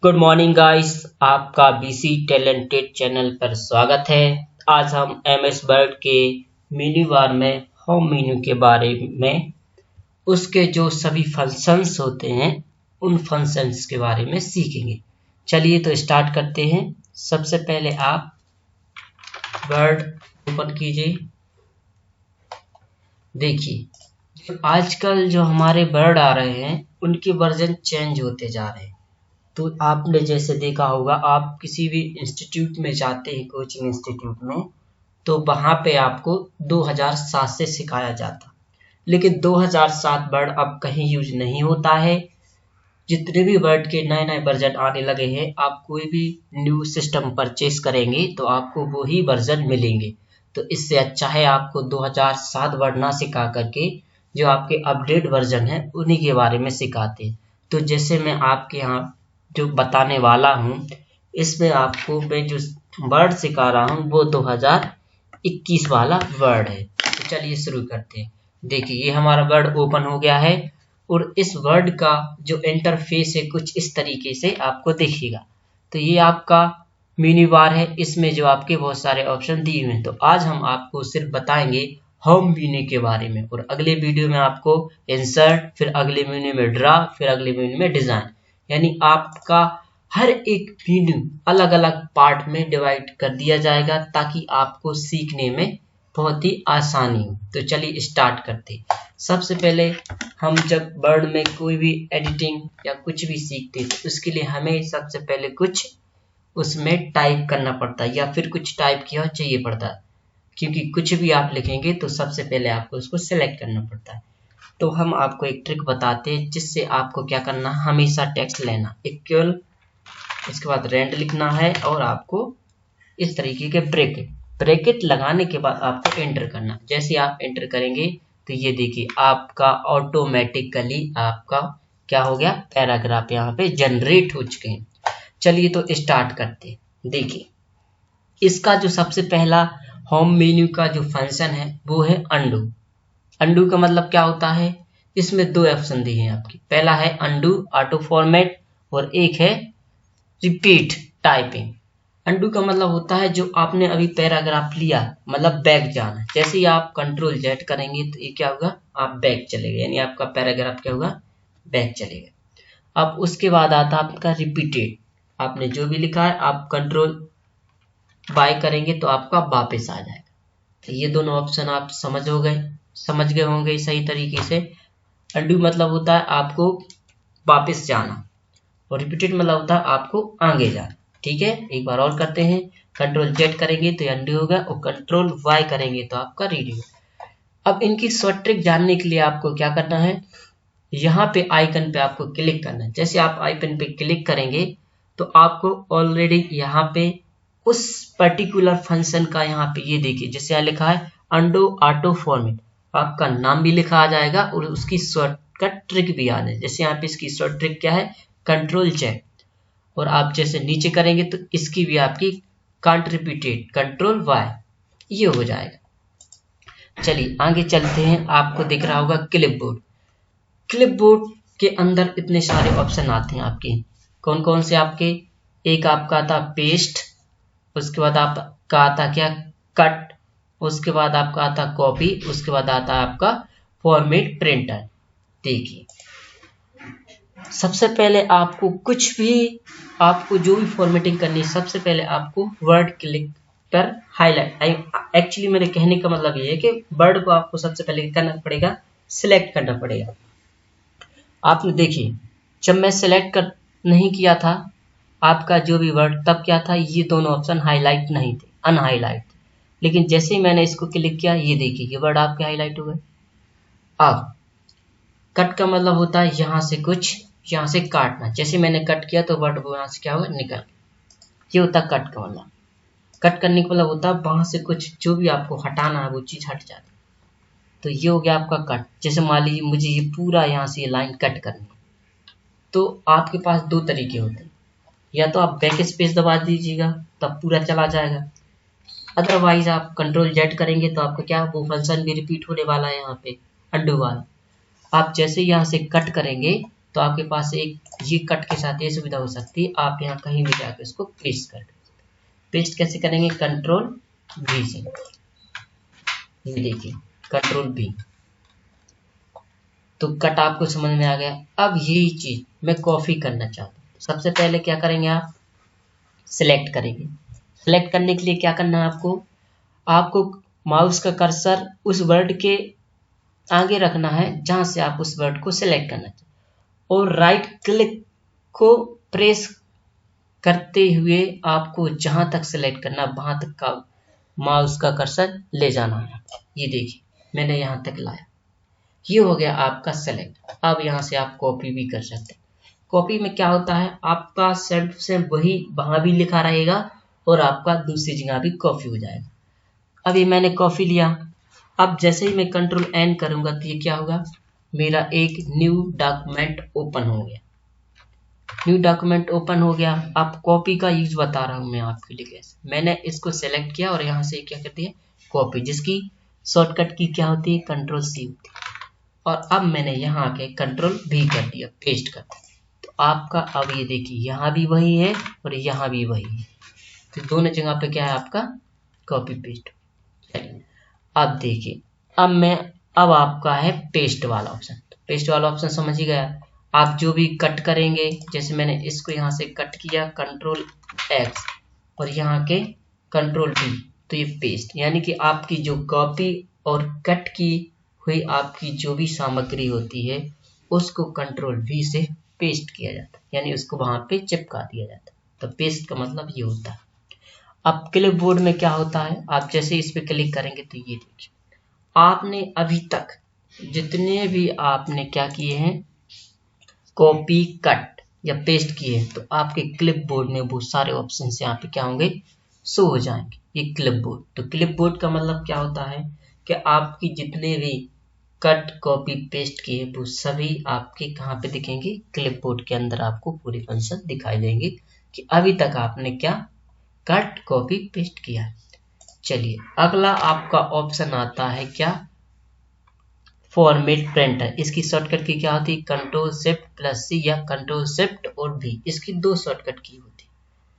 Good morning guys, आपका BC talented channel पर स्वागत है। आज हम एमएस वर्ड के मेन्यू बार में होम मेन्यू के बारे में उसके जो सभी फंक्शंस होते हैं उन फंक्शंस के बारे में सीखेंगे। चलिए तो स्टार्ट करते हैं। सबसे पहले आप वर्ड ओपन कीजिए। देखिए, आजकल जो हमारे वर्ड आ रहे हैं उनके वर्जन चेंज होते जा रहे हैं। तो आपने जैसे देखा होगा, आप किसी भी इंस्टीट्यूट में जाते हैं, कोचिंग इंस्टीट्यूट में, तो वहां पे आपको 2007 से सिखाया जाता, लेकिन 2007 वर्ड अब कहीं यूज नहीं होता है। जितने भी वर्ड के नए नए वर्जन आने लगे हैं, आप कोई भी न्यू सिस्टम परचेस करेंगे तो आपको वही वर्जन मिलेंगे। तो इससे अच्छा है आपको 2007 वर्ड ना सिखा करके जो आपके अपडेट वर्जन है उन्हीं के बारे में सिखाते हैं। तो जैसे मैं आपके यहाँ जो बताने वाला हूँ, इसमें आपको मैं जो वर्ड सिखा रहा हूँ वो 2021 वाला वर्ड है। तो चलिए शुरू करते हैं। देखिए, ये हमारा वर्ड ओपन हो गया है और इस वर्ड का जो इंटरफेस है कुछ इस तरीके से आपको दिखेगा। तो ये आपका मेन्यू बार है, इसमें जो आपके बहुत सारे ऑप्शन दिए हुए हैं। तो आज हम आपको सिर्फ बताएंगे होम मेन्यू के बारे में, और अगले वीडियो में आपको इंसर्ट, फिर अगले मेन्यू में ड्रा, फिर अगले मेन्यू में डिजाइन, यानी आपका हर एक मेन्यू अलग अलग पार्ट में डिवाइड कर दिया जाएगा ताकि आपको सीखने में बहुत ही आसानी हो। तो चलिए स्टार्ट करते हैं। सबसे पहले हम जब वर्ड में कोई भी एडिटिंग या कुछ भी सीखते हैं तो उसके लिए हमें सबसे पहले कुछ उसमें टाइप करना पड़ता है या फिर कुछ टाइप किया चाहिए पड़ता है, क्योंकि कुछ भी आप लिखेंगे तो सबसे पहले आपको उसको सिलेक्ट करना पड़ता है। तो हम आपको एक ट्रिक बताते हैं जिससे आपको क्या करना, हमेशा टेक्स्ट लेना इक्वल, इसके बाद रेंड लिखना है और आपको इस तरीके के ब्रैकेट लगाने के बाद आपको एंटर करना। जैसे आप एंटर करेंगे तो ये देखिए आपका ऑटोमेटिकली आपका क्या हो गया, पैराग्राफ यहाँ पे जनरेट हो चुके हैं। चलिए तो स्टार्ट करते हैं। देखिए, इसका जो सबसे पहला होम मेन्यू का जो फंक्शन है वो है अंडू। अंडू का मतलब क्या होता है, इसमें दो ऑप्शन दिए हैं आपकी। पहला है अंडू ऑटो फॉर्मेट और एक है रिपीट टाइपिंग। अंडू का मतलब होता है जो आपने अभी पैराग्राफ लिया, मतलब बैक जाना। जैसे ही आप कंट्रोल जेड करेंगे तो ये क्या होगा, आप बैक चले गए, यानी आपका पैराग्राफ क्या होगा, बैक चलेगा। अब उसके बाद आता है आपका रिपीटेड। आपने जो भी लिखा है आप कंट्रोल बाय करेंगे तो आपका वापस आ जाएगा। तो ये दोनों ऑप्शन आप समझ गए होंगे सही तरीके से। अंडू मतलब होता है आपको वापस जाना और रिपीटेड मतलब होता है आपको आगे जाना। ठीक है, एक बार और करते हैं। कंट्रोल जेड करेंगे तो अंडू होगा और कंट्रोल वाई करेंगे तो आपका रीड होगा। अब इनकी शॉर्ट ट्रिक जानने के लिए आपको क्या करना है, यहाँ पे आइकन पे आपको क्लिक करना है। जैसे आप आइकन पे क्लिक करेंगे तो आपको ऑलरेडी यहाँ पे उस पर्टिकुलर फंक्शन का यहाँ पे ये देखिए, जैसे यहाँ लिखा है अंडो ऑटो फॉर्मेट, आपका नाम भी लिखा आ जाएगा और उसकी शॉर्टकट ट्रिक भी आ जाए। जैसे यहाँ पे इसकी शॉर्ट ट्रिक क्या है, कंट्रोल जेड, और आप जैसे नीचे करेंगे तो इसकी भी आपकी कांट रिपीटेड कंट्रोल वाई, ये हो जाएगा। चलिए आगे चलते हैं। आपको दिख रहा होगा क्लिपबोर्ड। क्लिपबोर्ड के अंदर इतने सारे ऑप्शन आते हैं आपके। कौन कौन से आपके, एक आपका आता पेस्ट, उसके बाद आपका आता क्या, कट, उसके बाद आपका आता कॉपी, उसके बाद आता है आपका फॉर्मेट प्रिंटर। देखिए, सबसे पहले आपको कुछ भी, आपको जो भी फॉर्मेटिंग करनी है, सबसे पहले आपको वर्ड क्लिक पर हाईलाइट, एक्चुअली मेरे कहने का मतलब ये है कि वर्ड को आपको सबसे पहले करना पड़ेगा, सिलेक्ट करना पड़ेगा। आपने देखिए, जब मैं सिलेक्ट कर नहीं किया था आपका जो भी वर्ड, तब क्या था, ये दोनों ऑप्शन हाईलाइट नहीं थे, अनहाईलाइट थे। लेकिन जैसे ही मैंने इसको क्लिक किया, ये देखिए ये वर्ड आपके हाईलाइट हो गए। अब कट का मतलब होता है यहाँ से कुछ, यहाँ से काटना। जैसे मैंने कट किया तो वर्ड वो यहाँ से क्या होगा, निकल, ये होता है कट का मतलब। कट करने का मतलब होता है वहां से कुछ जो भी आपको हटाना है वो चीज हट जाती है। तो ये हो गया आपका कट। जैसे मान लीजिए मुझे ये पूरा यहाँ से ये लाइन कट करनी है, तो आपके पास दो तरीके होते हैं, या तो आप बैक स्पेस दबा दीजिएगा तब पूरा चला जाएगा, अदरवाइज आप कंट्रोल जेड करेंगे तो आपका क्या, वो फंक्शन भी रिपीट होने वाला है यहाँ पे, अंडू वाला। आप जैसे यहाँ से कट करेंगे तो आपके पास एक ये कट के साथ ये सुविधा हो सकती है, आप यहाँ कहीं भी जाकर इसको पेस्ट कर। पेस्ट कैसे करेंगे? कंट्रोल V से, ये देखिए कंट्रोल V, तो कट आपको समझ में आ गया। अब यही चीज मैं कॉपी करना चाहता हूँ, सबसे पहले क्या करेंगे? आप सिलेक्ट करेंगे। सिलेक्ट करने के लिए क्या करना है आपको? आपको माउस का कर्सर उस वर्ड के आगे रखना है जहां से आप उस वर्ड को सिलेक्ट करना चाहते, और राइट क्लिक को प्रेस करते हुए आपको जहां तक सिलेक्ट करना वहां तक का माउस का कर्सर ले जाना है। ये देखिए मैंने यहां तक लाया, ये हो गया आपका सेलेक्ट। अब यहाँ से आप कॉपी भी कर सकते हैं। कॉपी में क्या होता है, आपका सेल्फ से वही वहां भी लिखा रहेगा और आपका दूसरी जगह भी कॉपी हो जाएगा। अभी मैंने कॉपी लिया, अब जैसे ही मैं कंट्रोल N करूंगा तो ये क्या होगा, मेरा एक न्यू डॉक्यूमेंट ओपन हो गया। न्यू डॉक्यूमेंट ओपन हो गया। अब कॉपी का यूज बता रहा हूं मैं आपके लिए कैसे। मैंने इसको सेलेक्ट किया और यहाँ से क्या कर दिया, कॉपी, जिसकी शॉर्टकट की क्या होती है, कंट्रोल C होती है। और अब मैंने यहाँ आके कंट्रोल V कर दिया, पेस्ट कर दिया। तो आपका अब ये देखिए यहाँ भी वही है और यहाँ भी वही है, तो दोनों जगह पे क्या है आपका कॉपी पेस्ट। चलिए अब देखिए, अब आपका है पेस्ट वाला ऑप्शन। तो पेस्ट वाला ऑप्शन समझ ही गया। आप जो भी कट करेंगे, जैसे मैंने इसको यहाँ से कट किया कंट्रोल X और यहाँ के कंट्रोल V, तो ये पेस्ट, यानी कि आपकी जो कॉपी और कट की हुई आपकी जो भी सामग्री होती है उसको कंट्रोल V से पेस्ट किया जाता है, यानी उसको वहां पे चिपका दिया जाता है। तो पेस्ट का मतलब ये होता है। अब क्लिप बोर्ड में क्या होता है, आप जैसे इस पे क्लिक करेंगे तो ये देखिए, आपने अभी तक जितने भी आपने क्या किए हैं, कॉपी कट या पेस्ट किए हैं, तो आपके क्लिप बोर्ड में बहुत सारे ऑप्शन यहाँ पे क्या होंगे, शो हो जाएंगे। ये क्लिप बोर्ड, तो क्लिप बोर्ड का मतलब क्या होता है कि आपकी जितने भी कट कॉपी पेस्ट किए वो सभी आपके कहाँ पे दिखेंगे, क्लिप बोर्ड के अंदर आपको पूरी फंक्शन दिखाई देंगे कि अभी तक आपने क्या कट कॉपी पेस्ट किया। चलिए अगला आपका ऑप्शन आता है क्या, फॉर्मेट प्रिंटर। इसकी शॉर्टकट की क्या होती है, कंट्रोल शिफ्ट प्लस C या कंट्रोल शिफ्ट और V, इसकी दो शॉर्टकट की होती है।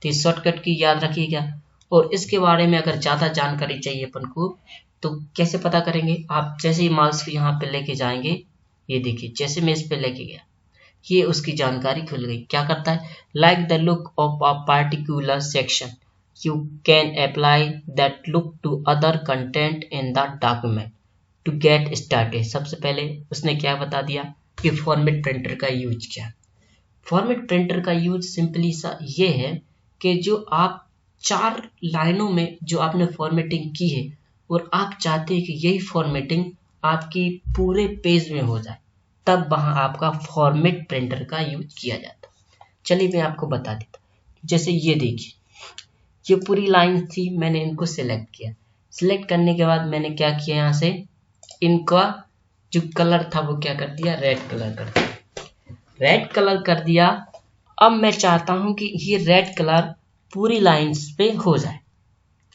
तो इस शॉर्टकट की याद रखिएगा। और इसके बारे में अगर ज़्यादा जानकारी चाहिए अपन को तो कैसे पता करेंगे, आप जैसे ही माउस को यहाँ पे लेके जाएंगे, ये देखिए जैसे मैं इस पे लेके गया, ये उसकी जानकारी खुल गई। क्या करता है, like the look of a particular section you can apply that look to other content in the document to get started. सबसे पहले उसने क्या बता दिया कि फॉर्मेट प्रिंटर का यूज क्या है। फॉर्मेट प्रिंटर का यूज सिंपली सा ये है कि जो आप 4 लाइनों में जो आपने फॉर्मेटिंग की है और आप चाहते हैं कि यही फॉर्मेटिंग आपकी पूरे पेज में हो जाए, तब वहां आपका फॉर्मेट प्रिंटर का यूज किया जाता है। चलिए मैं आपको बता देता हूँ। जैसे ये देखिए, ये पूरी लाइन थी, मैंने इनको सिलेक्ट किया। सिलेक्ट करने के बाद मैंने क्या किया, यहाँ से इनका जो कलर था वो क्या कर दिया, रेड कलर कर दिया। रेड कलर कर दिया। अब मैं चाहता हूं कि ये रेड कलर पूरी लाइंस पे हो जाए,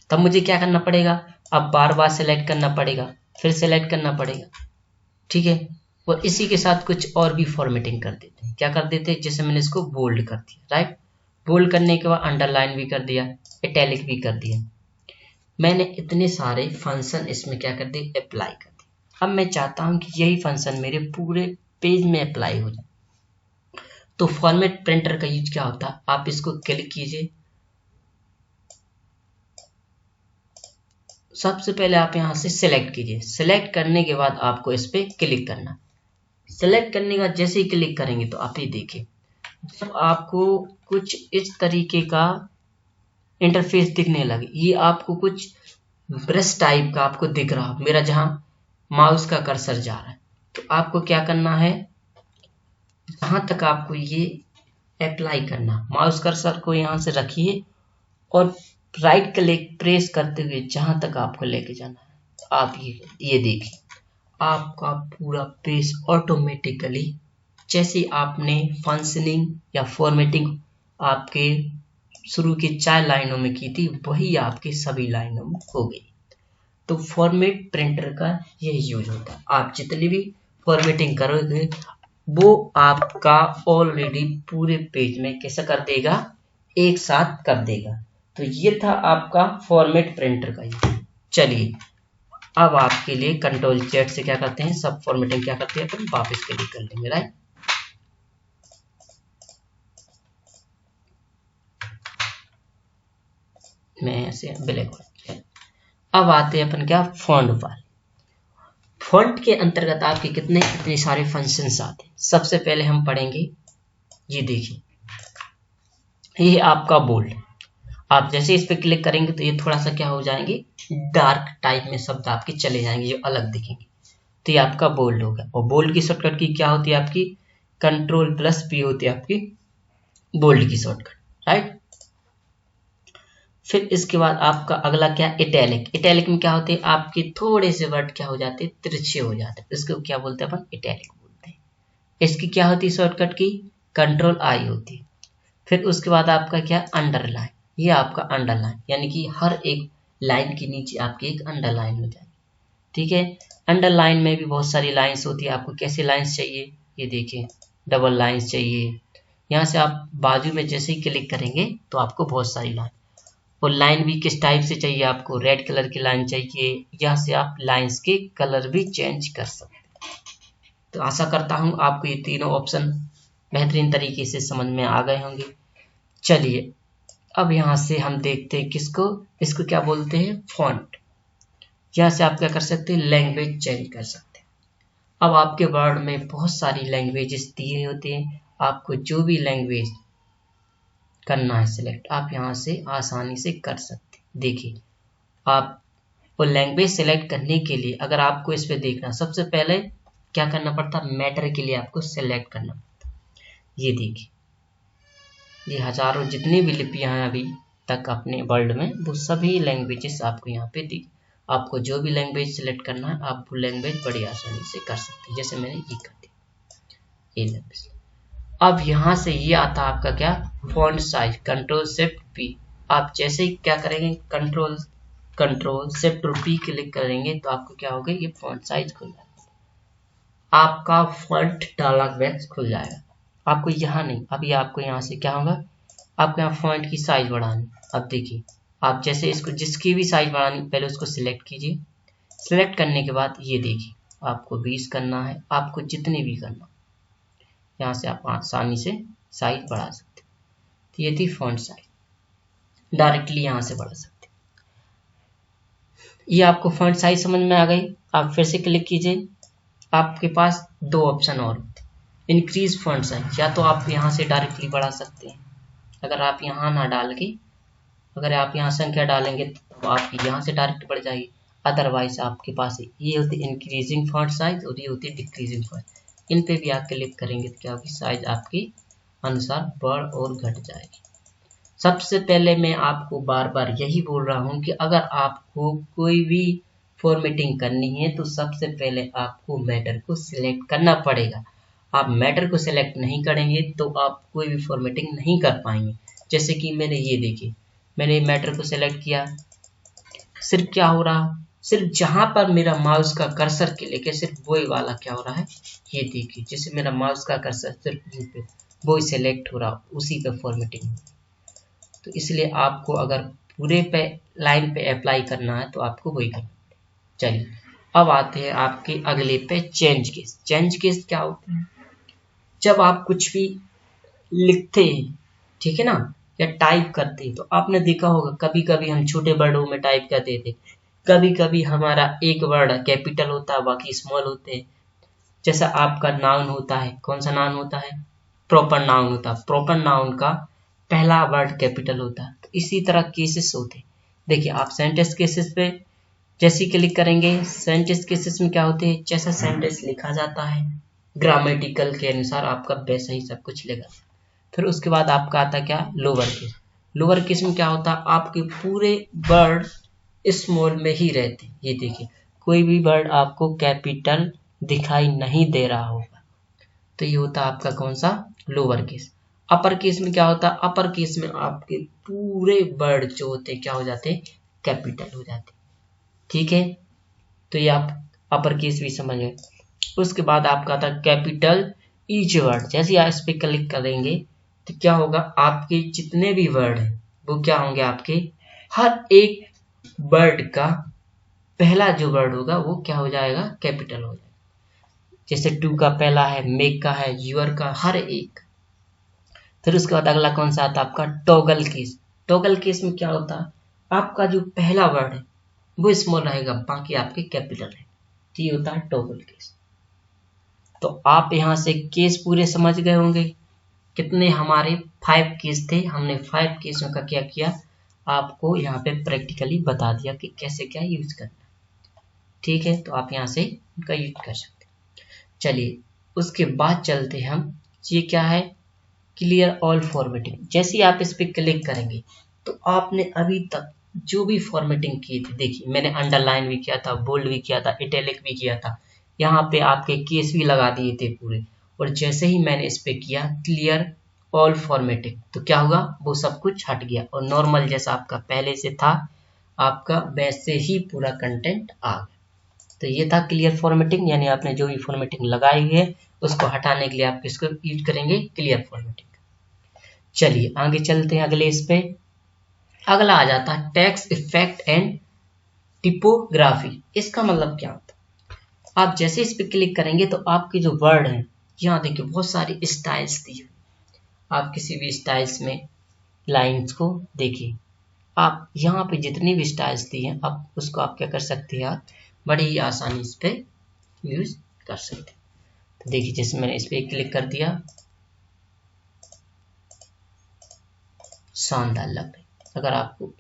तब मुझे क्या करना पड़ेगा, अब बार बार सेलेक्ट करना पड़ेगा, फिर सेलेक्ट करना पड़ेगा, ठीक है। और इसी के साथ कुछ और भी फॉर्मेटिंग कर देते हैं। क्या कर देते हैं, जैसे मैंने इसको बोल्ड कर दिया, राइट, बोल्ड करने के बाद अंडरलाइन भी कर दिया, इटैलिक भी कर दिया। मैंने इतने सारे फंक्शन इसमें क्या कर दिए, अप्लाई कर दिए। अब मैं चाहता हूं कि यही फंक्शन मेरे पूरे पेज में अप्लाई हो जाए। तो फॉर्मेट प्रिंटर का यूज क्या होता है, आप इसको क्लिक कीजिए। सबसे पहले आप यहां से सिलेक्ट कीजिए। सिलेक्ट करने के बाद आपको इस पे क्लिक करना। सिलेक्ट करने के बाद जैसे ही क्लिक करेंगे तो आप ये देखिए, जब आपको कुछ इस तरीके का इंटरफेस दिखने लगे, ये आपको कुछ ब्रश टाइप का आपको दिख रहा हो, मेरा जहां माउस का कर्सर जा रहा है, तो आपको क्या करना है, जहां तक आपको ये अप्लाई करना, माउस कर्सर को यहां से रखिए और राइट क्लिक प्रेस करते हुए जहां तक आपको लेके जाना है, आप ये देखिए आपका पूरा पेज ऑटोमेटिकली, जैसे आपने फंक्शनिंग या फॉर्मेटिंग आपके शुरू की 4 लाइनों में की थी, वही आपके सभी लाइनों में हो गई। तो फॉर्मेट प्रिंटर का यही यूज होता है। आप जितनी भी फॉर्मेटिंग करोगे वो आपका ऑलरेडी पूरे पेज में कैसा कर देगा, एक साथ कर देगा। तो ये था आपका फॉर्मेट प्रिंटर का ही। चलिए अब आपके लिए कंट्रोल जेड से क्या करते हैं, सब फॉर्मेटिंग क्या करते हैं अपन वापस के लिए कर लेंगे, राइट। मैं ऐसे ब्लैक होल्ड। अब आते हैं अपन क्या, फॉन्ट वाले। फॉन्ट के अंतर्गत आपके कितने सारे फंक्शंस आते हैं। सबसे पहले हम पढ़ेंगे, ये देखिए ये आपका बोल्ड। आप जैसे इस पे क्लिक करेंगे तो ये थोड़ा सा क्या हो जाएंगे, डार्क टाइप में शब्द आपके चले जाएंगे जो अलग दिखेंगे। तो ये आपका बोल्ड हो गया। और बोल्ड की शॉर्टकट की क्या होती है आपकी, कंट्रोल प्लस पी होती है आपकी बोल्ड की शॉर्टकट, राइट। फिर इसके बाद आपका अगला क्या, इटैलिक। इटैलिक में क्या होते हैं आपके थोड़े से वर्ड क्या हो जाते हैं, तिरछे हो जाते हैं, इसको क्या बोलते हैं अपन, इटैलिक बोलते हैं। इसकी क्या होती है शॉर्टकट की, कंट्रोल आई होती है। फिर उसके बाद आपका क्या, अंडरलाइन। ये आपका अंडरलाइन, यानी कि हर एक लाइन के नीचे आपकी एक अंडरलाइन हो जाएगी, ठीक है। अंडरलाइन में भी बहुत सारी लाइंस होती है। आपको कैसे लाइंस चाहिए, ये देखिए डबल लाइंस चाहिए। यहाँ से आप बाजू में जैसे ही क्लिक करेंगे तो आपको बहुत सारी लाइन, और लाइन भी किस टाइप से चाहिए आपको, रेड कलर की लाइन चाहिए। यहाँ से आप लाइंस के कलर भी चेंज कर सकते हैं। तो आशा करता हूँ आपको ये तीनों ऑप्शन बेहतरीन तरीके से समझ में आ गए होंगे। चलिए अब यहाँ से हम देखते हैं किसको, इसको क्या बोलते हैं, फॉन्ट। यहाँ से आप क्या कर सकते हैं, लैंग्वेज चेंज कर सकते हैं। अब आपके वर्ड में बहुत सारी लैंग्वेजेस दिए होते हैं, आपको जो भी लैंग्वेज करना है सिलेक्ट, आप यहाँ से आसानी से कर सकते हैं। देखिए आप वो लैंग्वेज सिलेक्ट करने के लिए अगर आपको इस पे देखना, सबसे पहले क्या करना पड़ता, मैटर के लिए आपको सिलेक्ट करना पड़ता। ये देखिए ये हजारों जितनी भी लिपियां हैं अभी तक अपने वर्ल्ड में, वो सभी लैंग्वेजेस आपको यहाँ पे दी। आपको जो भी लैंग्वेज सिलेक्ट करना है आप वो लैंग्वेज बड़ी आसानी से कर सकते हैं, जैसे मैंने ये कर दिया, ये लैंग्वेज। अब यहाँ से ये आता है आपका क्या, font size, control shift P. आप जैसे ही क्या करेंगे, कंट्रोल शिफ्ट और पी क्लिक करेंगे तो आपको क्या होगा, ये फॉन्ट साइज खुल जाएगा, आपका फॉन्ट डायलॉग बॉक्स खुल जाएगा। आपको यहाँ नहीं, अभी आपको यहाँ से क्या होगा, आपको यहाँ फॉन्ट की साइज बढ़ानी। अब देखिए आप जैसे इसको जिसकी भी साइज बढ़ानी पहले उसको सिलेक्ट कीजिए। सिलेक्ट करने के बाद ये देखिए आपको 20 करना है, आपको जितने भी करना, यहाँ से आप आसानी से साइज बढ़ा सकते हैं। तो ये थी फॉन्ट साइज, डायरेक्टली यहाँ से बढ़ा सकते हैं। ये आपको फॉन्ट साइज समझ में आ गई। आप फिर से क्लिक कीजिए, आपके पास दो ऑप्शन और होते हैं, इंक्रीज फॉन्ट साइज, या तो आप यहाँ से डायरेक्टली बढ़ा सकते हैं। अगर आप यहाँ ना डाल के, अगर आप यहाँ संख्या डालेंगे तो आपकी यहाँ से डायरेक्ट बढ़ जाएगी। अदरवाइज आपके पास ये होती है इंक्रीजिंग फॉन्ट साइज और ये होती है डिक्रीजिंग फॉन्ट। इन पे भी आप क्लिक करेंगे तो क्या होगी, साइज आपके अनुसार बढ़ और घट जाएगी। सबसे पहले मैं आपको बार बार यही बोल रहा हूँ कि अगर आपको कोई भी फॉर्मेटिंग करनी है तो सबसे पहले आपको मैटर को सिलेक्ट करना पड़ेगा। आप मैटर को सिलेक्ट नहीं करेंगे तो आप कोई भी फॉर्मेटिंग नहीं कर पाएंगे। जैसे कि मैंने ये देखिए, मैंने मैटर को सिलेक्ट किया, सिर्फ क्या हो रहा, सिर्फ जहां पर मेरा माउस का कर्सर के लेके सिर्फ वही वाला क्या हो रहा है, ये देखिए जैसे मेरा माउस का कर्सर सिर्फ यहीं पे वो सिलेक्ट हो रहा, उसी पे फॉर्मेटिंग। तो इसलिए आपको अगर पूरे पे लाइन पे अप्लाई करना है तो आपको वही करना है। चलिए अब आते हैं आपके अगले पे, चेंज केस। चेंज केस क्या होता है, जब आप कुछ भी लिखते हैं, ठीक है ना, या टाइप करते हैं, तो आपने देखा होगा कभी कभी हम छोटे वर्डों में टाइप करते थे, कभी कभी हमारा एक वर्ड कैपिटल होता है बाकी स्मॉल होते हैं। जैसा आपका नाउन होता है, कौन सा नाउन होता है, प्रॉपर नाउन होता है, प्रॉपर नाउन का पहला वर्ड कैपिटल होता है। तो इसी तरह केसेस होते हैं। देखिए आप सेंटेंस केसेस पे जैसे क्लिक करेंगे, सेंटेंस केसेस में क्या होते हैं, जैसा सेंटेंस लिखा जाता है ग्रामेटिकल के अनुसार आपका वैसा ही सब कुछ लेगा। फिर उसके बाद आपका आता क्या, लोअर केस। लोअर केस में क्या होता है, आपके पूरे वर्ड स्मॉल में ही रहते। ये देखिए कोई भी वर्ड आपको कैपिटल दिखाई नहीं दे रहा होगा, तो ये होता है आपका कौन सा, लोअर केस। अपर केस में क्या होता है, अपर केस में आपके पूरे वर्ड जो होते हैं क्या हो जाते हैं, कैपिटल हो जाते, ठीक है। तो ये आप अपर केस भी समझ गए। उसके बाद आपका आता कैपिटल ईच वर्ड, जैसे आप इस पे क्लिक करेंगे तो क्या होगा, आपके जितने भी वर्ड हैं वो क्या होंगे, आपके हर एक वर्ड का पहला जो वर्ड होगा वो क्या हो जाएगा, कैपिटल हो जाएगा। जैसे टू का पहला है, मेक का है, यूर का, हर एक। फिर उसके बाद अगला कौन सा आता है आपका, टॉगल केस। टॉगल केस में क्या होता है, आपका जो पहला वर्ड है वो स्मॉल रहेगा, बाकी आपके कैपिटल है। तो ये होता है टॉगल केस। तो आप यहाँ से केस पूरे समझ गए होंगे। कितने हमारे 5 केस थे, हमने 5 केसों का क्या किया, आपको यहाँ पे प्रैक्टिकली बता दिया कि कैसे क्या यूज करना। ठीक है, तो आप यहाँ से उनका यूज कर सकते हैं। चलिए उसके बाद चलते हम, ये क्या है, क्लियर ऑल फॉर्मेटिंग। जैसे ही आप इस पर क्लिक करेंगे तो आपने अभी तक जो भी फॉर्मेटिंग की थी, देखिए मैंने अंडरलाइन भी किया था, बोल्ड भी किया था, इटैलिक भी किया था, यहाँ पे आपके केस भी लगा दिए थे पूरे। और जैसे ही मैंने इस पे किया क्लियर ऑल फॉर्मेटिंग, तो क्या हुआ, वो सब कुछ हट गया और नॉर्मल जैसा आपका पहले से था आपका वैसे ही पूरा कंटेंट आ गया। तो ये था क्लियर फॉर्मेटिंग, यानी आपने जो भी फॉर्मेटिंग लगाई है उसको हटाने के लिए आप किसको यूज करेंगे, क्लियर फॉर्मेटिंग। चलिए आगे चलते हैं अगले इस पे। अगला आ जाता है टेक्स्ट इफेक्ट एंड टिपोग्राफी। इसका मतलब क्या होता है, आप जैसे इस पे क्लिक करेंगे तो आपके जो वर्ड हैं, यहाँ देखिए बहुत सारी स्टाइल्स दी हुई। आप किसी भी स्टाइल्स में लाइंस को देखिए, आप यहाँ पे जितनी भी स्टाइल्स दी हैं आप उसको आप क्या कर सकते हैं, आप बड़ी ही आसानी इस पे यूज कर सकते हैं। तो देखिए जैसे मैंने इस पे क्लिक कर दिया, शानदार लग रही। अगर आपको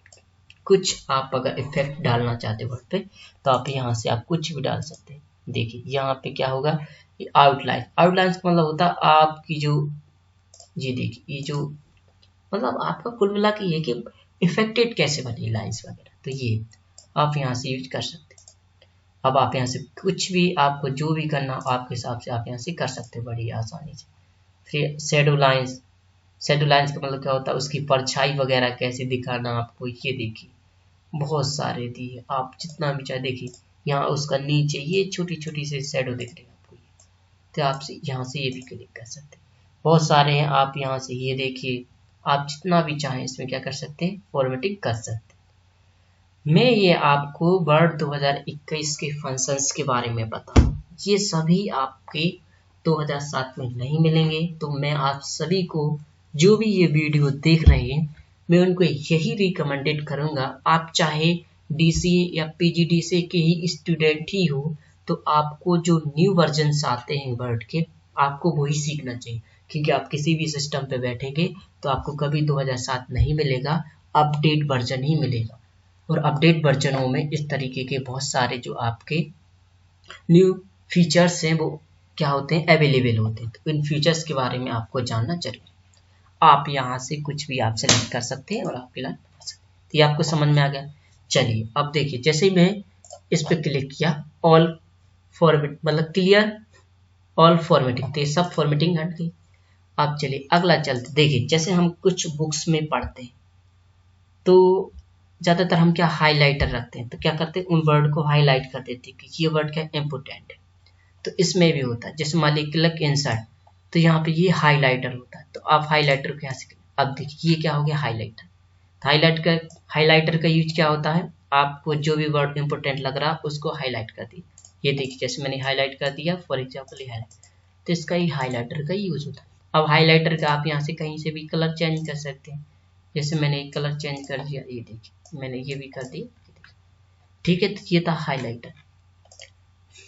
कुछ आप अगर इफेक्ट डालना चाहते हो वर्ड पे तो आप यहाँ से आप कुछ भी डाल सकते हैं। देखिए यहाँ पे क्या होगा, ये आउटलाइन। आउटलाइन का मतलब होता है आपकी जो, ये देखिए ये जो मतलब आपका कुल मिला के ये कि इफेक्टेड कैसे बनी लाइंस वगैरह, तो ये आप यहाँ से यूज कर सकते हैं। अब आप यहाँ से कुछ भी आपको जो भी करना हो आपके हिसाब से आप यहाँ से कर सकते हैं बड़ी आसानी से। फिर शेडो लाइंस। शेडो लाइंस का मतलब क्या होता है, उसकी परछाई वगैरह कैसे दिखाना आपको, ये देखिए बहुत सारे दिए, आप जितना भी चाहे देखिए। यहाँ उसका नीचे ये छोटी छोटी से शेडो दिख रही है आपको, ये तो आप यहाँ से ये भी क्लिक कर सकते हैं। बहुत सारे हैं, आप यहाँ से ये देखिए, आप जितना भी चाहें इसमें क्या कर सकते हैं, फॉर्मेटिंग कर सकते हैं। मैं ये आपको वर्ड 2021 के फंक्शंस के बारे में बताऊं, ये सभी आपके 2007 में नहीं मिलेंगे। तो मैं आप सभी को जो भी ये वीडियो देख रहे हैं मैं उनको यही रिकमेंडेड करूंगा, आप चाहे डीसीए या पीजीडीसीए के ही स्टूडेंट ही हो तो आपको जो न्यू वर्जन्स आते हैं वर्ड के आपको वही सीखना चाहिए। क्योंकि आप किसी भी सिस्टम पे बैठेंगे तो आपको कभी 2007 नहीं मिलेगा, अपडेट वर्जन ही मिलेगा। और अपडेट वर्जनों में इस तरीके के बहुत सारे जो आपके न्यू फीचर्स हैं वो क्या होते हैं, अवेलेबल होते हैं। तो इन फीचर्स के बारे में आपको जानना जरूरी है। आप यहाँ से कुछ भी आप सेलेक्ट कर सकते हैं और आपके लिए बना सकते हैं। तो ये आपको समझ में आ गया। चलिए अब देखिए, जैसे ही मैं इस पर क्लिक किया ऑल फॉर्मेट मतलब क्लियर ऑल फॉर्मेटिंग, तो ये सब फॉर्मेटिंग हट गई। अब चलिए अगला चलते, देखिए जैसे हम कुछ बुक्स में पढ़ते हैं तो ज़्यादातर हम क्या हाइलाइटर रखते हैं, तो क्या करते हैं उन वर्ड को हाईलाइट कर देते हैं कि ये वर्ड क्या इम्पोर्टेंट है। तो इसमें भी होता है, जैसे मान लीजिए क्लिक इंसर्ट, तो यहाँ पे ये हाइलाइटर होता है, तो आप हाइलाइटर को यहाँ से, अब देखिए ये क्या हो गया हाईलाइटर। हाइलाइटर का यूज क्या होता है, आपको जो भी वर्ड इंपॉर्टेंट लग रहा उसको हाईलाइट कर दिया। ये देखिए जैसे मैंने हाईलाइट कर दिया, फॉर एग्जाम्पल ये हाईलाइट, तो इसका ही हाइलाइटर का यूज होता है। अब हाइलाइटर का आप यहाँ से कहीं से भी कलर चेंज कर सकते हैं। जैसे मैंने एक कलर चेंज कर दिया, ये देखिए मैंने ये भी कर दिया। ठीक है, तो ये था हाइलाइटर।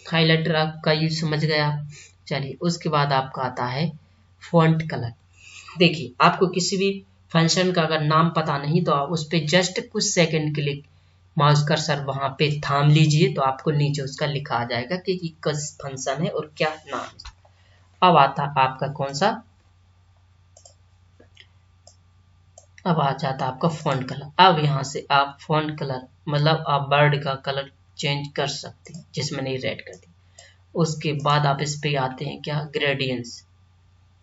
हाइलाइटर आपका यूज समझ गया आप। चलिए उसके बाद आपका आता है फॉन्ट कलर। देखिए आपको किसी भी फंक्शन का अगर नाम पता नहीं तो आप उस पर जस्ट कुछ सेकंड के लिए माउस कर्सर वहां पे थाम लीजिए तो आपको नीचे उसका लिखा आ जाएगा कि किस फंक्शन है और क्या नाम है। अब आता आपका कौन सा, अब आ जाता आपका फॉन्ट कलर। अब यहाँ से आप फॉन्ट कलर मतलब आप बर्ड का कलर चेंज कर सकते हैं, जिसमें मैंने रेड कर दिया। उसके बाद आप इस पे आते हैं क्या, ग्रेडियंट्स।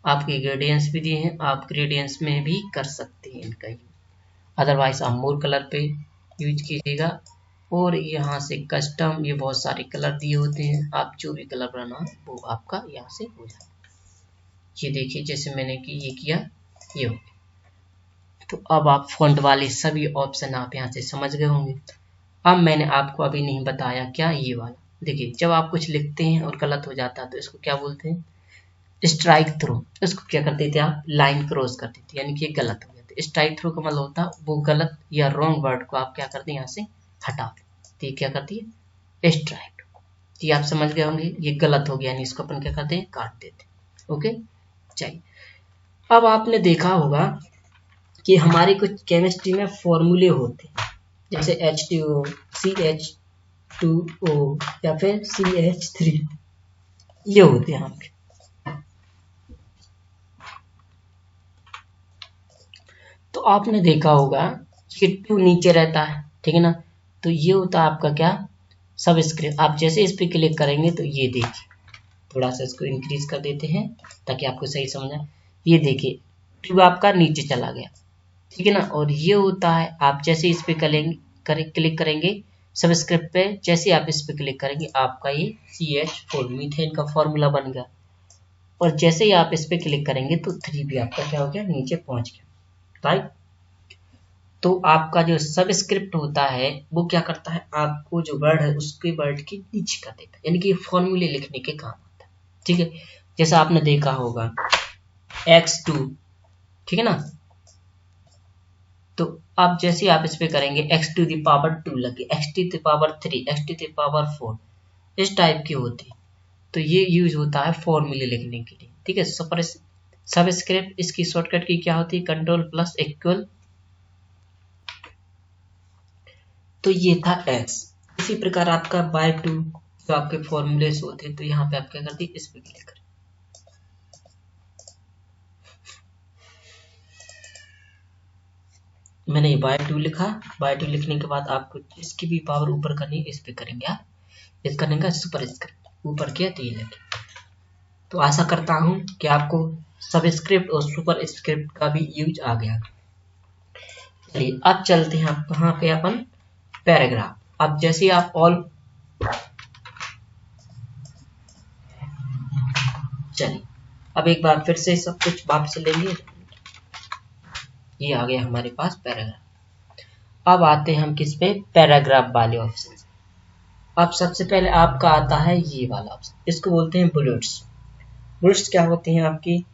आपके ग्रेडियंट्स भी दिए हैं, आप ग्रेडियंट्स में भी कर सकते हैं इनका यूज। अदरवाइज आप मोर कलर पे यूज कीजिएगा। और यहाँ से कस्टम, ये बहुत सारे कलर दिए होते हैं, आप जो भी कलर बनाना वो आपका यहाँ से हो जाए। ये देखिए जैसे मैंने कि ये किया, ये हो गया। तो अब आप फॉन्ट वाले सभी ऑप्शन आप यहाँ से समझ गए होंगे। अब मैंने आपको अभी नहीं बताया क्या, ये वाला देखिए, जब आप कुछ लिखते हैं और गलत हो जाता है तो इसको क्या बोलते हैं, स्ट्राइक थ्रो। इसको क्या करते थे आप, लाइन क्रॉस करते थे, यानी कि ये गलत हो गया। तो स्ट्राइक थ्रो का मतलब होता है वो गलत या रॉन्ग वर्ड को आप क्या करते हैं, यहाँ से हटा देते, क्या करती है, स्ट्राइक। ये आप समझ गए होंगे, ये गलत हो गया, यानी इसको अपन क्या करते हैं, काट देते। ओके, चलिए। अब आपने देखा होगा कि हमारे कुछ केमिस्ट्री में फॉर्मूले होते हैं, जैसे H2O, CH2O या फिर CH3, ये होते हैं आपके। तो आपने देखा होगा कि 2 नीचे रहता है, ठीक है ना, तो ये होता है आपका क्या, सबस्क्रिप्ट। आप जैसे इस पे क्लिक करेंगे तो ये देखिए, थोड़ा सा इसको इंक्रीज कर देते हैं ताकि आपको सही समझ आए। ये देखिए 2 आपका नीचे चला गया, ठीक है ना। और ये होता है आप जैसे इस पे क्लिक करेंगे सबस्क्रिप्ट पे, जैसे आप इस पे क्लिक करेंगे आपका ये CH4 मीथेन का फॉर्मूला बन गया। और जैसे ही आप इस पे क्लिक करेंगे तो 3 भी आपका क्या हो गया, नीचे पहुंच गया, राइट। तो आपका जो सबस्क्रिप्ट होता है वो क्या करता है, आपको जो वर्ड है उसके वर्ड के नीचे कर देता है, यानी कि फॉर्मूले लिखने के काम आता है, ठीक है। जैसा आपने देखा होगा X2, ठीक है ना, तो आप जैसे आप इस पे करेंगे x⁻², लगे x⁻3, x⁻4, इस टाइप की होती है। तो ये यूज होता है फॉर्मूले लिखने के लिए, ठीक है। सबस्क्रिप्ट इसकी शॉर्टकट की क्या होती है, कंट्रोल+इक्वल, तो ये था x। इसी प्रकार आपका y2 जो आपके फॉर्मूलेस होते हैं, तो यहाँ पे आप क्या करते हैं, इस पे क्लिक करें, मैंने y2 लिखा। y2 लिखने के बाद आपको इसकी भी पावर ऊपर करनी है, इस पे करेंगे आप, इस करने का सुपरस्क्रिप्ट ऊपर किया तो ये लगे। तो आशा करता हूं कि आपको सबस्क्रिप्ट और सुपरस्क्रिप्ट का भी यूज आ गया। चलिए अब चलते हैं आप कहाँ पे, अपन पैराग्राफ। अब जैसे आप ऑल, चलिए अब एक बार फिर से सब कुछ वापस लेंगे, ये आ गया हमारे पास पैराग्राफ। अब आते हैं हम किस पे, पैराग्राफ वाले ऑप्शन। अब सबसे पहले आपका आता है ये वाला ऑप्शन, इसको बोलते हैं बुलेट्स। बुलेट्स क्या होते हैं आपकी,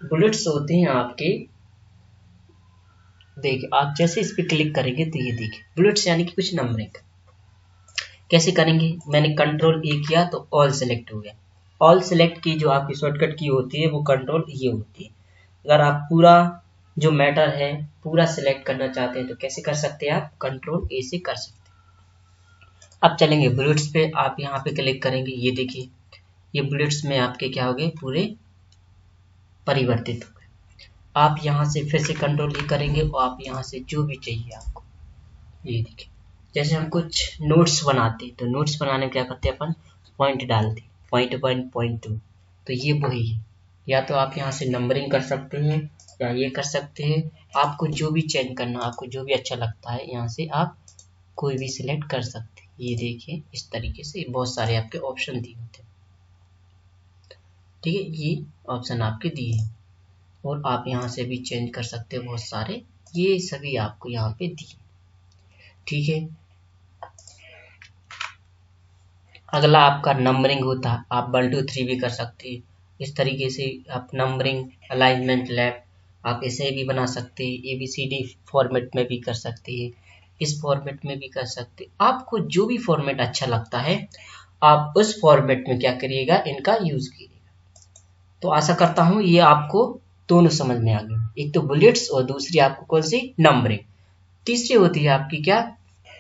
बुलेट्स होते हैं आपके, देखिए आप जैसे इस पे क्लिक करेंगे तो ये देखिए बुलेट्स, यानी कि कुछ नंबरिंग। कैसे करेंगे, मैंने कंट्रोल+A किया तो ऑल सेलेक्ट हो गया। ऑल सेलेक्ट की जो आपकी शॉर्टकट की होती है वो कंट्रोल ये होती है। अगर आप पूरा जो मैटर है पूरा सिलेक्ट करना चाहते हैं तो कैसे कर सकते हैं, आप कंट्रोल+A से कर सकते हैं। अब चलेंगे बुलेट्स पे, आप यहाँ पे क्लिक करेंगे, ये देखिए ये बुलेट्स में आपके क्या हो गए, पूरे परिवर्तित हो गए। आप यहाँ से फिर से कंट्रोल+E करेंगे और आप यहाँ से जो भी चाहिए आपको, ये देखिए जैसे हम कुछ नोट्स बनाते हैं तो नोट्स बनाने में क्या करते हैं अपन, पॉइंट डालते हैं, .1, .2, तो ये वही है। या तो आप यहाँ से नंबरिंग कर सकते हैं या ये कर सकते हैं, आपको जो भी चेंज करना, आपको जो भी अच्छा लगता है यहाँ से आप कोई भी सिलेक्ट कर सकते हैं। ये देखिए इस तरीके से बहुत सारे आपके ऑप्शन दिए होते हैं, ठीक है, ये ऑप्शन आपके दिए हैं और आप यहाँ से भी चेंज कर सकते हैं बहुत सारे, ये सभी आपको यहाँ पे दिए, ठीक है। अगला आपका नंबरिंग होता है, आप 1 2 3 भी कर सकते हैं। इस तरीके से आप नंबरिंग, अलाइनमेंट, लेफ्ट आप ऐसे भी बना सकते हैं, ABCD फॉर्मेट में भी कर सकते हैं, इस फॉर्मेट में भी कर सकते हैं। आपको जो भी फॉर्मेट अच्छा लगता है आप उस फॉर्मेट में क्या करिएगा, इनका यूज कीजिएगा। तो आशा करता हूँ ये आपको दोनों समझ में आ गए, एक तो बुलेट्स और दूसरी आपको कौन सी, नंबरिंग। तीसरी होती है आपकी क्या,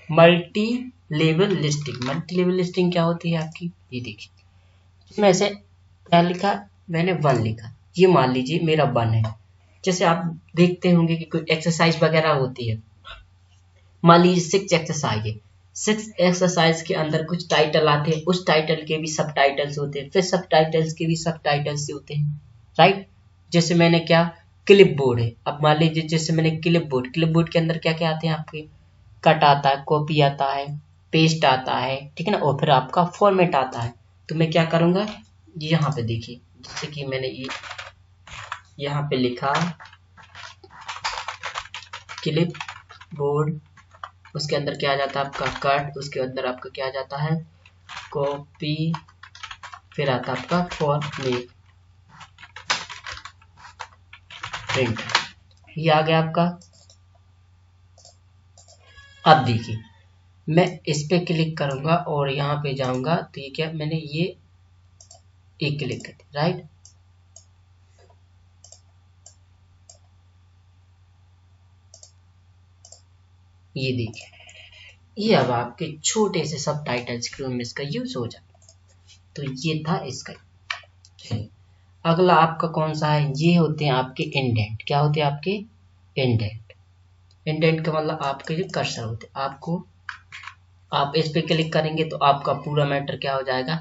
multi level listing. Multi level listing क्या होती है आपकी, ये देखिए इसमें ऐसे क्या लिखा, मैंने 1 लिखा, ये मान लीजिए मेरा 1 है। जैसे आप देखते होंगे कि कोई एक्सरसाइज वगैरह होती है, मान लीजिए 6 एक्सरसाइज है, 6 एक्सरसाइज के अंदर कुछ टाइटल आते हैं, उस टाइटल के भी सब टाइटल्स होते हैं, फिर सब टाइटल्स के भी सब टाइटल्स होते हैं, राइट। जैसे मैंने क्या, क्लिप बोर्ड है, अब मान लीजिए जैसे मैंने क्लिप बोर्ड के अंदर क्या क्या आते हैं आपके, कट आता है, कॉपी आता है, पेस्ट आता है, ठीक है ना, और फिर आपका फॉर्मेट आता है। तो मैं क्या करूंगा, यहाँ पे देखिए जैसे कि मैंने ये यहाँ पे लिखा क्लिप बोर्ड, उसके अंदर क्या आ जाता है आपका कट, उसके अंदर आपका क्या आ जाता है कॉपी, फिर आता है आपका फॉर्मेट प्रिंट, ये आ गया आपका। अब देखिए मैं इस पे क्लिक करूंगा और यहाँ पे जाऊंगा तो ये क्या, मैंने ये एक क्लिक कर दिया, राइट। ये देखिए ये अब आपके छोटे से सब टाइटल्स के रूम में इसका यूज हो जाए। तो ये था इसका। अगला आपका कौन सा है, ये होते हैं आपके इंडेंट। क्या होते हैं आपके इंडेंट। इंडेंट का मतलब आपके जो कर्सर होते हैं, आपको आप इस पे क्लिक करेंगे तो आपका पूरा मैटर क्या हो जाएगा,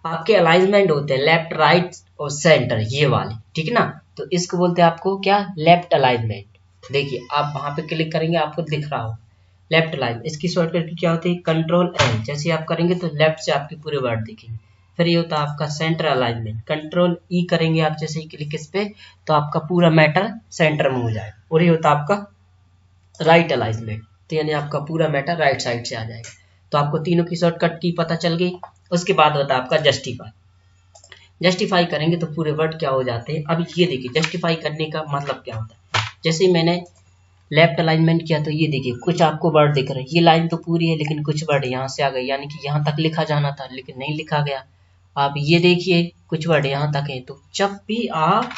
आपके अलाइनमेंट होते हैं लेफ्ट राइट और सेंटर, ये वाले, ठीक है ना। तो इसको बोलते हैं आपको क्या, लेफ्ट अलाइनमेंट। देखिए आप वहां पे क्लिक करेंगे आपको दिख रहा हो लेफ्ट अलाइन, इसकी शॉर्टकट की क्या होती है कंट्रोल एल, जैसे आप करेंगे तो लेफ्ट से आपके पूरे वर्ड दिखेंगे। फिर ये होता है आपका सेंटर अलाइनमेंट, कंट्रोल ई करेंगे आप जैसे ही क्लिक इस पे तो आपका पूरा मैटर सेंटर में हो जाएगा। और ये होता है आपका राइट अलाइनमेंट, तो यानी आपका पूरा मैटर राइट साइड से आ जाएगा। तो आपको तीनों की शॉर्टकट की पता चल गई। उसके बाद होता है आपका जस्टिफाई। जस्टिफाई करेंगे तो पूरे वर्ड क्या हो जाते हैं। अब ये देखिए जस्टिफाई करने का मतलब क्या होता है, जैसे मैंने लेफ्ट अलाइनमेंट किया तो ये देखिए कुछ आपको वर्ड दिख रहे हैं, ये लाइन तो पूरी है लेकिन कुछ वर्ड यहाँ से आ गए, यानी कि यहाँ तक लिखा जाना था लेकिन नहीं लिखा गया। आप ये देखिए कुछ वर्ड यहाँ तक है। तो जब भी आप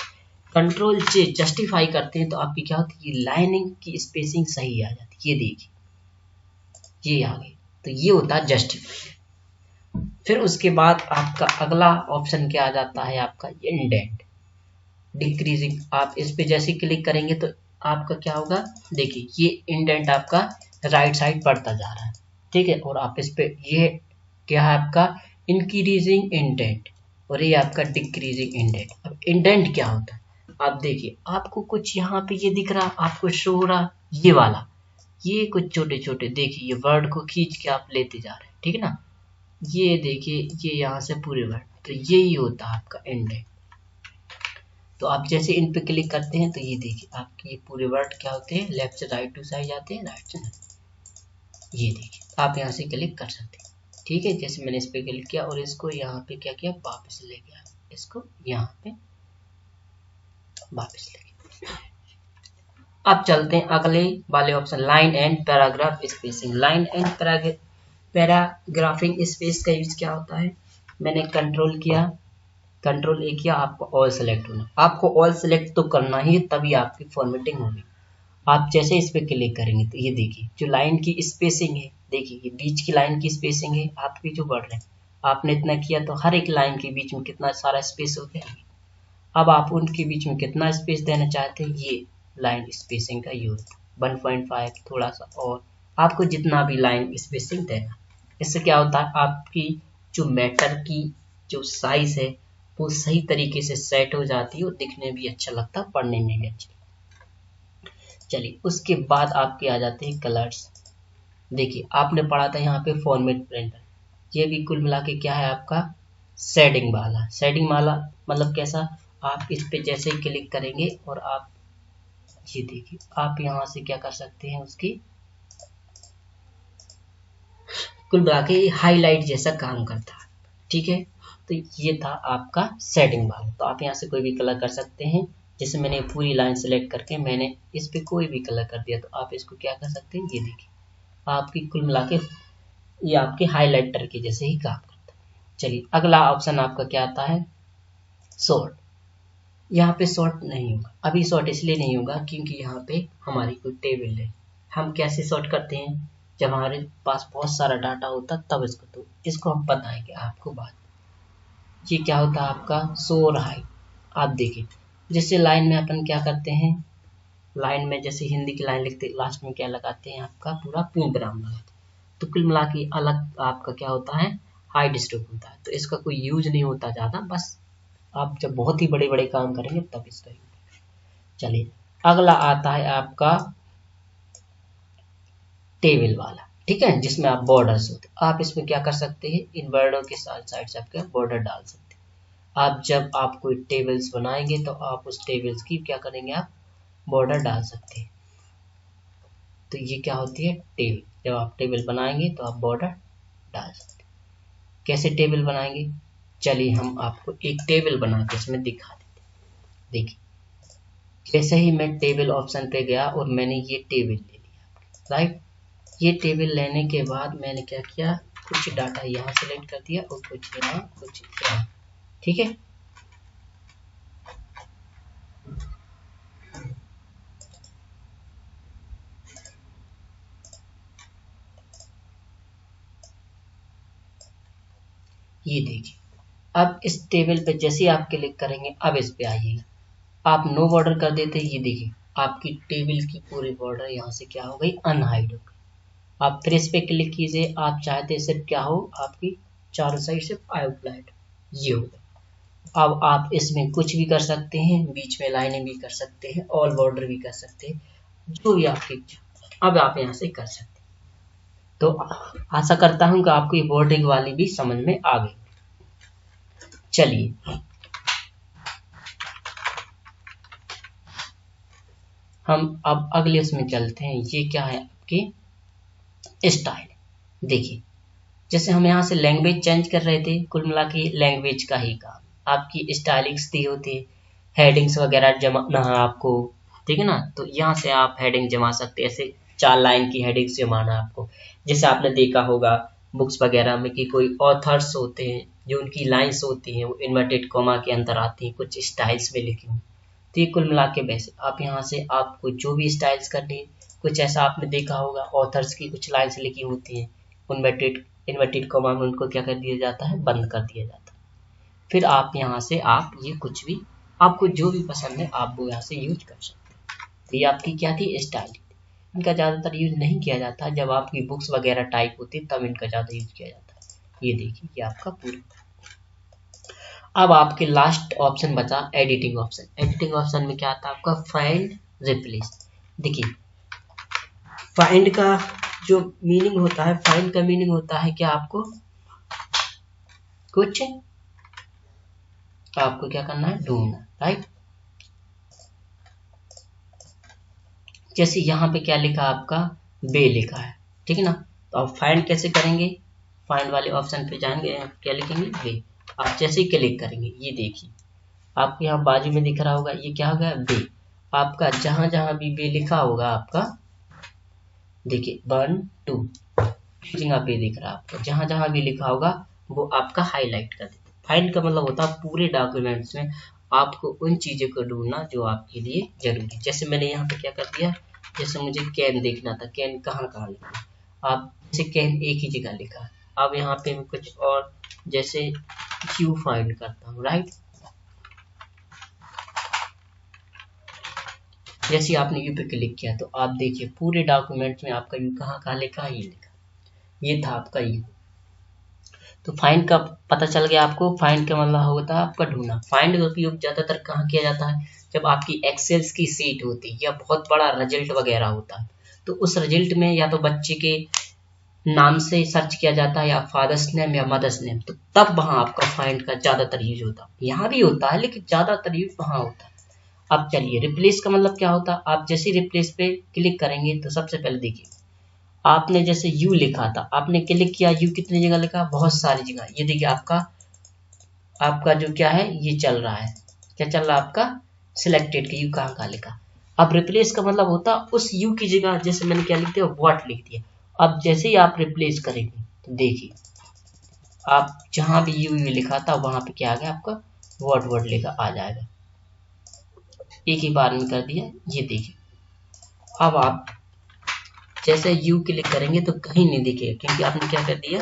कंट्रोल से जस्टिफाई करते हैं तो आपकी क्या होती है, लाइनिंग की स्पेसिंग सही आ जाती है। ये देखिए ये आ गई, तो ये होता है जस्टिफाई। फिर उसके बाद आपका अगला ऑप्शन क्या आ जाता है आपका इंडेंट डिक्रीजिंग। आप इस पे जैसे क्लिक करेंगे तो आपका क्या होगा, देखिए ये इंडेंट आपका राइट साइड बढ़ता जा रहा है, ठीक है। और आप इस पे ये क्या है आपका इंक्रीजिंग इंडेंट और ये आपका डिक्रीजिंग इंडेंट। अब इंडेंट क्या होता है, आप देखिए आपको कुछ यहाँ पे ये दिख रहा, आपको शो हो रहा ये वाला, ये कुछ छोटे छोटे देखिए ये वर्ड को खींच के आप लेते जा रहे हैं, ठीक है ना। ये देखिए ये यहाँ से पूरे वर्ड, तो यही होता है आपका इंडेंट। तो आप जैसे इन पे क्लिक करते हैं तो ये देखिए आपके ये पूरे वर्ड क्या होते हैं, लेफ्ट से राइट टू साइड जाते हैं, राइट से लेफ्ट। ये देखिए आप यहाँ से क्लिक कर सकते हैं, ठीक है। जैसे मैंने इस पे क्लिक किया और इसको यहाँ पे क्या किया, वापस ले गया, इसको यहाँ पे वापस ले गया। अब चलते हैं अगले वाले option, line and paragraph spacing. Line and paragraphing space का यूज क्या होता है, मैंने कंट्रोल किया, कंट्रोल ए किया, आपको ऑल सेलेक्ट होना, आपको ऑल सेलेक्ट तो करना ही तभी आपकी फॉर्मेटिंग होगी। आप जैसे इस पे क्लिक करेंगे तो ये देखिए जो लाइन की स्पेसिंग है, देखिए ये बीच की लाइन की स्पेसिंग है, आपकी जो बढ़ रहे हैं आपने इतना किया तो हर एक लाइन के बीच में कितना सारा स्पेस हो गया। अब आप उनके बीच में कितना स्पेस देना चाहते हैं, ये लाइन स्पेसिंग का यूज 1.5 थोड़ा सा, और आपको जितना भी लाइन स्पेसिंग देना। इससे क्या होता है आपकी जो मैटर की जो साइज है वो सही तरीके से सेट हो जाती है और दिखने भी अच्छा लगता है, पढ़ने में भी अच्छा। चलिए उसके बाद आपके आ जाते हैं कलर्स। देखिए आपने पढ़ा था यहाँ पे फॉर्मेट प्रिंटर, ये भी कुल मिला के क्या है आपका शेडिंग वाला। शेडिंग वाला मतलब कैसा, आप इस पे जैसे ही क्लिक करेंगे और आप ये देखिए आप यहाँ से क्या कर सकते हैं, उसकी कुल मिला के हाईलाइट जैसा काम करता है, ठीक है। तो ये था आपका शेडिंग वाला। तो आप यहाँ से कोई भी कलर कर सकते हैं, जैसे मैंने पूरी लाइन सेलेक्ट करके मैंने इस पे कोई भी कलर कर दिया, तो आप इसको क्या कर सकते हैं, ये देखिए आपकी कुल मिला के ये आपके हाईलाइटर के जैसे ही काम करता है। चलिए अगला ऑप्शन आपका क्या आता है, सॉर्ट। यहाँ पे सॉर्ट नहीं होगा, अभी सॉर्ट इसलिए नहीं होगा क्योंकि यहाँ पे हमारी कोई टेबल है। हम कैसे सॉर्ट करते हैं, जब हमारे पास बहुत सारा डाटा होता तब इसको, तो इसको हम बताएंगे आपको बाद। ये क्या होता है आपका शो और हाइड। आप देखिए जैसे लाइन में अपन क्या करते हैं, लाइन में जैसे हिंदी की लाइन लिखते लास्ट में क्या लगाते हैं, आपका पूरा पूर्ण विराम लगाते हैं। तो कुल मिला के अलग आपका क्या होता है, हाइड स्ट्रोक होता है। तो इसका कोई यूज नहीं होता ज़्यादा, बस आप जब बहुत ही बड़े बड़े काम करेंगे तब इसका यूज। चलिए अगला आता है आपका टेबल वाला, ठीक है, जिसमें आप बॉर्डर्स होते हैं। आप इसमें क्या कर सकते हैं, इन वर्डों के साथ साइड से आपके बॉर्डर डाल सकते हैं। आप जब आप कोई टेबल्स बनाएंगे तो आप उस टेबल्स की क्या करेंगे, आप बॉर्डर डाल सकते हैं। तो ये क्या होती है, टेबल। जब आप टेबल बनाएंगे तो आप बॉर्डर डाल सकते हैं। कैसे टेबल बनाएंगे, चलिए हम आपको एक टेबल बना के इसमें दिखा देते हैं। देखिए, जैसे ही मैं टेबल ऑप्शन पे गया और मैंने ये टेबल ले लिया, राइट। ये टेबल लेने के बाद मैंने क्या किया, कुछ डाटा यहाँ सेलेक्ट कर दिया और कुछ यहाँ, कुछ यहाँ, ठीक है। ये देखिए, अब इस टेबल पे जैसे ही आप क्लिक करेंगे, अब इस पे आइएगा, आप नो बॉर्डर कर देते, ये देखिए आपकी टेबल की पूरी बॉर्डर यहाँ से क्या हो गई, अनहाइड हो गई। आप फिर इस पे क्लिक कीजिए, आप चाहते सिर्फ क्या हो, आपकी चारों साइड से आउटलाइन ये हो गई। अब आप इसमें कुछ भी कर सकते हैं, बीच में लाइनें भी कर सकते हैं, ऑल बॉर्डर भी कर सकते हैं, जो भी आपकी इच्छा। अब आप यहाँ से कर सकते हैं। तो आशा करता हूँ कि आपको ये बॉर्डरिंग वाली भी समझ में आ गई। चलिए हम अब अगले उसमें चलते हैं। ये क्या है, आपके स्टाइल। देखिए, जैसे हम यहाँ से लैंग्वेज चेंज कर रहे थे, कुल मिला के लैंग्वेज का ही काम। आपकी स्टाइलिंग्स दी होती है, हेडिंग्स वगैरह जमाना है आपको, ठीक है ना। तो यहाँ से आप हेडिंग जमा सकते हैं, ऐसे 4 लाइन की हेडिंग्स जमाना है आपको। जैसे आपने देखा होगा बुक्स वगैरह में कि कोई ऑथर्स होते हैं, जो उनकी लाइन्स होती हैं वो इन्वर्टेड कॉमा के अंदर आती हैं, कुछ स्टाइल्स में लिखी हुई। तो ये कुल मिला के वैसे आप यहाँ से आपको जो भी स्टाइल्स करनी है, कुछ ऐसा आपने देखा होगा ऑथर्स की कुछ लाइन्स लिखी होती हैं, इन्वर्टेड कॉमा में उनको क्या कर दिया जाता है, बंद कर दिया जाता है। फिर आप यहाँ से आप ये कुछ भी आपको जो भी पसंद है आप वो यहाँ से यूज कर सकते हैं। तो ये आपकी क्या थी, स्टाइल। इनका ज़्यादातर यूज नहीं किया जाता, जब आपकी बुक्स वगैरह टाइप होती है तब इनका ज़्यादा यूज किया जाता है। ये देखिए, ये आपका पूरा। अब आपके लास्ट ऑप्शन बचा एडिटिंग ऑप्शन। एडिटिंग ऑप्शन में क्या आता है आपका, फाइंड, रिप्लेस। देखिए, फाइंड का जो मीनिंग होता है, फाइंड का मीनिंग होता है क्या, आपको कुछ आपको क्या करना है, ढूंढना, राइट। जैसे यहाँ पे क्या लिखा आपका, बे लिखा है, ठीक है ना। तो आप फाइंड कैसे करेंगे, फाइंड वाले ऑप्शन पे जाएंगे, क्या लिखेंगे, बे। आप जैसे ही क्लिक करेंगे, ये देखिए आपको यहाँ बाजू में दिख रहा होगा, ये क्या होगा, बे। आपका जहां जहां भी बे लिखा होगा आपका, देखिए 1 2 जगह पे दिख रहा है आपको, जहां जहां भी लिखा होगा वो आपका हाईलाइट कर देते। फाइंड का मतलब होता है पूरे डॉक्यूमेंट्स में आपको उन चीजों को ढूंढना जो आपके लिए जरूरी। जैसे मैंने यहाँ पे क्या कर दिया, जैसे मुझे कैन देखना था, कैन कहाँ कहाँ लिखा है, आप जैसे कैन एक ही जगह लिखा है। अब यहाँ पे मैं कुछ और जैसे यू फाइंड करता हूँ, राइट। जैसे आपने यू पे क्लिक किया तो आप देखिए पूरे डॉक्यूमेंट्स में आपका यू कहाँ कहाँ लिखा है, ये लिखा, ये था आपका यू। तो फाइंड का पता चल गया आपको, फाइंड का मतलब होता है आपका ढूंढना। फाइंड का उपयोग ज्यादातर कहाँ किया जाता है, जब आपकी एक्सेल्स की सीट होती है या बहुत बड़ा रिजल्ट वगैरह होता है, तो उस रिजल्ट में या तो बच्चे के नाम से सर्च किया जाता है या फादर्स नेम या मदर्स नेम, तो तब वहां आपका फाइंड का ज्यादातर यूज होता है। यहाँ भी होता है लेकिन ज्यादातर यूज वहां होता है। अब चलिए, रिप्लेस का मतलब क्या होता है, आप जैसे रिप्लेस पे क्लिक करेंगे तो सबसे पहले देखिए, आपने जैसे यू लिखा था, आपने क्लिक किया, यू कितनी जगह लिखा, बहुत सारी जगह। ये देखिए आपका आपका जो क्या है, ये चल रहा है, क्या चल रहा है आपका, सिलेक्टेड का यू कहाँ कहाँ लिखा। अब रिप्लेस का मतलब होता उस यू की जगह, जैसे मैंने क्या लिख दिया, व्हाट लिख दिया। अब जैसे ही आप रिप्लेस करेंगे तो देखिए आप जहां भी यू यू लिखा था वहां पे क्या आ गया आपका, व्हाट वर्ड लिखा आ जाएगा। एक ही बार में कर दिया, ये देखिए। अब आप जैसे यू क्लिक करेंगे तो कहीं नहीं दिखेगा, क्योंकि आपने क्या कर दिया,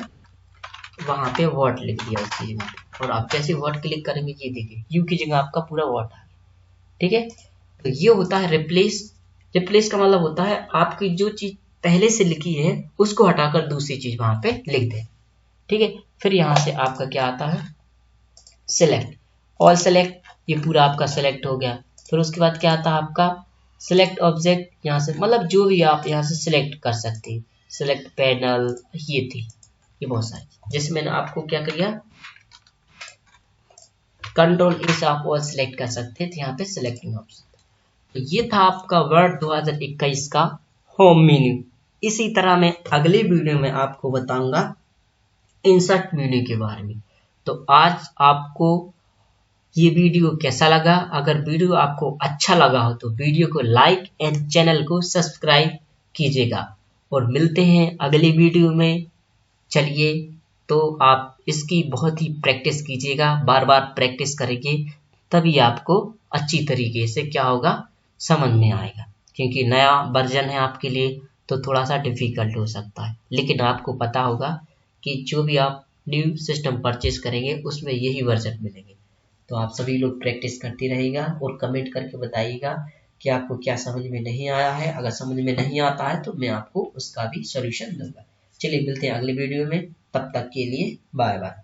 वहां पे वर्ड लिख दिया उसकी जगह पे। और आप जैसे वर्ड क्लिक करेंगे, ये देखिए यू की जगह आपका पूरा वर्ड आ गया, ठीक है। तो ये होता है रिप्लेस। रिप्लेस का मतलब होता है आपकी जो चीज पहले से लिखी है उसको हटाकर दूसरी चीज वहां पे लिख दे, ठीक है। फिर यहाँ से आपका क्या आता है, सिलेक्ट, ऑल सेलेक्ट, ये पूरा आपका सेलेक्ट हो गया। फिर उसके बाद क्या आता है आपका, सिलेक्ट ऑब्जेक्ट, यहाँ से मतलब जो भी आप यहाँ से सिलेक्ट कर सकते हैं, सिलेक्ट पैनल, ये थी, ये बहुत सारी। जैसे मैंने आपको क्या किया, कंट्रोल ए से आप ऑल सेलेक्ट कर सकते थे, यहाँ पे सिलेक्टिंग ऑप्शन। तो ये था आपका वर्ड 2021 का होम मेन्यू। इसी तरह मैं अगले वीडियो में आपको बताऊंगा इंसर्ट मेन्यू के बारे में। तो आज आपको ये वीडियो कैसा लगा? अगर वीडियो आपको अच्छा लगा हो तो वीडियो को लाइक एंड चैनल को सब्सक्राइब कीजिएगा, और मिलते हैं अगली वीडियो में। चलिए, तो आप इसकी बहुत ही प्रैक्टिस कीजिएगा, बार बार प्रैक्टिस करेंगे तभी आपको अच्छी तरीके से क्या होगा समझ में आएगा, क्योंकि नया वर्जन है आपके लिए तो थोड़ा सा डिफिकल्ट हो सकता है, लेकिन आपको पता होगा कि जो भी आप न्यू सिस्टम परचेज करेंगे उसमें यही वर्जन मिलेंगे। तो आप सभी लोग प्रैक्टिस करते रहिएगा और कमेंट करके बताइएगा कि आपको क्या समझ में नहीं आया है। अगर समझ में नहीं आता है तो मैं आपको उसका भी सॉल्यूशन दूंगा। चलिए, मिलते हैं अगले वीडियो में, तब तक के लिए बाय बाय।